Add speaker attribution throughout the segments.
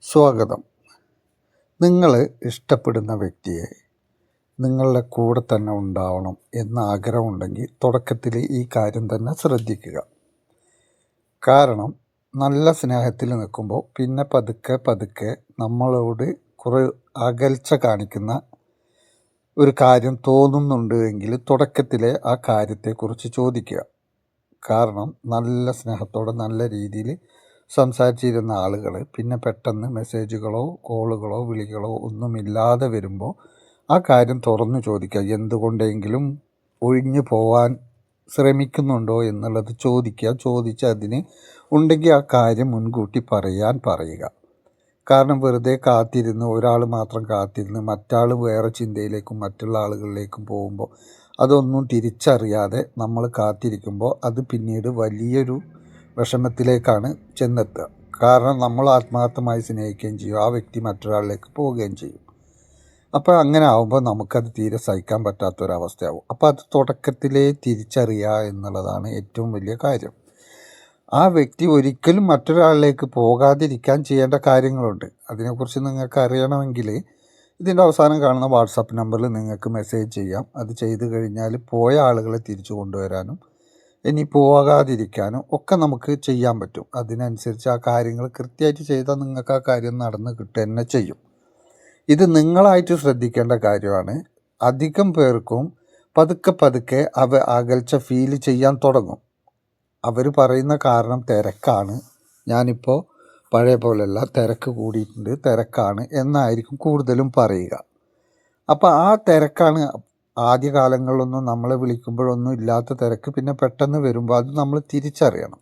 Speaker 1: സ്വാഗതം. നിങ്ങൾ ഇഷ്ടപ്പെടുന്ന വ്യക്തിയെ നിങ്ങളുടെ കൂടെ തന്നെ ഉണ്ടാവണം എന്ന ആഗ്രഹമുണ്ടെങ്കിൽ തുടക്കത്തിൽ ഈ കാര്യം തന്നെ ശ്രദ്ധിക്കുക. കാരണം നല്ല സ്നേഹത്തിൽ നിൽക്കുമ്പോൾ പിന്നെ പതുക്കെ നമ്മളോട് കുറേ അകൽച്ച കാണിക്കുന്ന ഒരു കാര്യം തോന്നുന്നുണ്ട് എങ്കിൽ തുടക്കത്തിലെ ആ കാര്യത്തെക്കുറിച്ച് ചോദിക്കുക. കാരണം നല്ല സ്നേഹത്തോടെ നല്ല രീതിയിൽ സംസാരിച്ചിരുന്ന ആളുകൾ പിന്നെ പെട്ടെന്ന് മെസ്സേജുകളോ കോളുകളോ വിളികളോ ഒന്നുമില്ലാതെ വരുമ്പോൾ ആ കാര്യം തുറന്നു ചോദിക്കുക. എന്തുകൊണ്ടെങ്കിലും ഒഴിഞ്ഞു പോവാൻ ശ്രമിക്കുന്നുണ്ടോ എന്നുള്ളത് ചോദിക്കുക. ചോദിച്ച് അതിന് ഉണ്ടെങ്കിൽ ആ കാര്യം മുൻകൂട്ടി പറയുക. കാരണം വെറുതെ കാത്തിരുന്ന് ഒരാൾ മാത്രം കാത്തിരുന്ന് മറ്റാൾ വേറെ ചിന്തയിലേക്കും മറ്റുള്ള ആളുകളിലേക്കും പോകുമ്പോൾ അതൊന്നും തിരിച്ചറിയാതെ നമ്മൾ കാത്തിരിക്കുമ്പോൾ അത് പിന്നീട് വലിയൊരു വിഷമത്തിലേക്കാണ് ചെന്നെത്തുക. കാരണം നമ്മൾ ആത്മാർത്ഥമായി സ്നേഹിക്കുകയും ചെയ്യും, ആ വ്യക്തി മറ്റൊരാളിലേക്ക് പോവുകയും ചെയ്യും. അപ്പോൾ അങ്ങനെ ആകുമ്പോൾ നമുക്കത് തീരെ സഹിക്കാൻ പറ്റാത്തൊരവസ്ഥയാവും. അപ്പോൾ അത് തുടക്കത്തിലേ തിരിച്ചറിയുക എന്നുള്ളതാണ് ഏറ്റവും വലിയ കാര്യം. ആ വ്യക്തി ഒരിക്കലും മറ്റൊരാളിലേക്ക് പോകാതിരിക്കാൻ ചെയ്യേണ്ട കാര്യങ്ങളുണ്ട്. അതിനെക്കുറിച്ച് നിങ്ങൾക്ക് അറിയണമെങ്കിൽ ഇതിൻ്റെ അവസാനം കാണുന്ന വാട്സാപ്പ് നമ്പറിൽ നിങ്ങൾക്ക് മെസ്സേജ് ചെയ്യാം. അത് ചെയ്തു കഴിഞ്ഞാൽ പോയ ആളുകളെ തിരിച്ചു കൊണ്ടുവരാനും ഇനി പോകാതിരിക്കാനും ഒക്കെ നമുക്ക് ചെയ്യാൻ പറ്റും. അതിനനുസരിച്ച് ആ കാര്യങ്ങൾ കൃത്യമായിട്ട് ചെയ്താൽ നിങ്ങൾക്ക് ആ കാര്യം നടന്ന് കിട്ടുക തന്നെ ചെയ്യും. ഇത് നിങ്ങളായിട്ട് ശ്രദ്ധിക്കേണ്ട കാര്യമാണ്. അധികം പേർക്കും പതുക്കെ അകൽച്ച ഫീൽ ചെയ്യാൻ തുടങ്ങും. അവർ പറയുന്ന കാരണം തിരക്കാണ്, ഞാനിപ്പോൾ പഴയ പോലെയല്ല, തിരക്ക് കൂടിയിട്ടുണ്ട്, തിരക്കാണ് എന്നായിരിക്കും കൂടുതലും പറയുക. അപ്പോൾ ആ തിരക്കാണ് ആദ്യകാലങ്ങളിലൊന്നും നമ്മളെ വിളിക്കുമ്പോഴൊന്നും ഇല്ലാത്ത തിരക്ക് പിന്നെ പെട്ടെന്ന് വരുമ്പോൾ അത് നമ്മൾ തിരിച്ചറിയണം.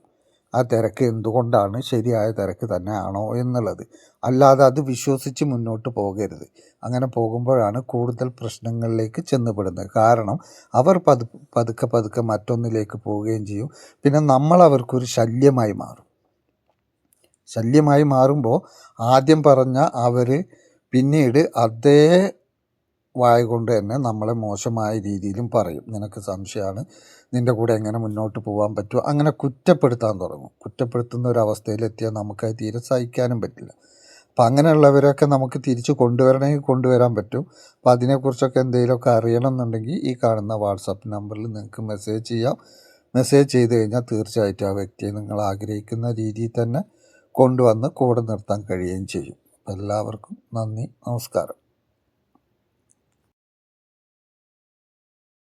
Speaker 1: ആ തിരക്ക് എന്തുകൊണ്ടാണ്, ശരിയായ തിരക്ക് തന്നെയാണോ എന്നുള്ളത്. അല്ലാതെ അത് വിശ്വസിച്ച് മുന്നോട്ട് പോകരുത്. അങ്ങനെ പോകുമ്പോഴാണ് കൂടുതൽ പ്രശ്നങ്ങളിലേക്ക് ചെന്നുപെടുന്നത്. കാരണം അവർ പതുക്കെ മറ്റൊന്നിലേക്ക് പോവുകയും ചെയ്യും. പിന്നെ നമ്മൾ അവർക്കൊരു ശല്യമായി മാറുമ്പോൾ ആദ്യം പറഞ്ഞ അവർ പിന്നീട് അതേ വായ കൊണ്ട് തന്നെ നമ്മളെ മോശമായ രീതിയിലും പറയും. നിനക്ക് സംശയമാണ്, നിൻ്റെ കൂടെ എങ്ങനെ മുന്നോട്ട് പോകാൻ പറ്റുമോ, അങ്ങനെ കുറ്റപ്പെടുത്താൻ തുടങ്ങും. കുറ്റപ്പെടുത്തുന്ന ഒരവസ്ഥയിലെത്തിയാൽ നമുക്കത് തീരെ സഹിക്കാനും പറ്റില്ല. അപ്പം അങ്ങനെയുള്ളവരൊക്കെ നമുക്ക് തിരിച്ച് കൊണ്ടുവരണമെങ്കിൽ കൊണ്ടുവരാൻ പറ്റും. അപ്പോൾ അതിനെക്കുറിച്ചൊക്കെ എന്തെങ്കിലുമൊക്കെ അറിയണം എന്നുണ്ടെങ്കിൽ ഈ കാണുന്ന വാട്സാപ്പ് നമ്പറിൽ നിങ്ങൾക്ക് മെസ്സേജ് ചെയ്യാം. മെസ്സേജ് ചെയ്ത് കഴിഞ്ഞാൽ തീർച്ചയായിട്ടും ആ വ്യക്തിയെ നിങ്ങൾ ആഗ്രഹിക്കുന്ന രീതിയിൽ തന്നെ കൊണ്ടുവന്ന് കൂടെ നിർത്താൻ കഴിയുകയും ചെയ്യും. എല്ലാവർക്കും നന്ദി, നമസ്കാരം.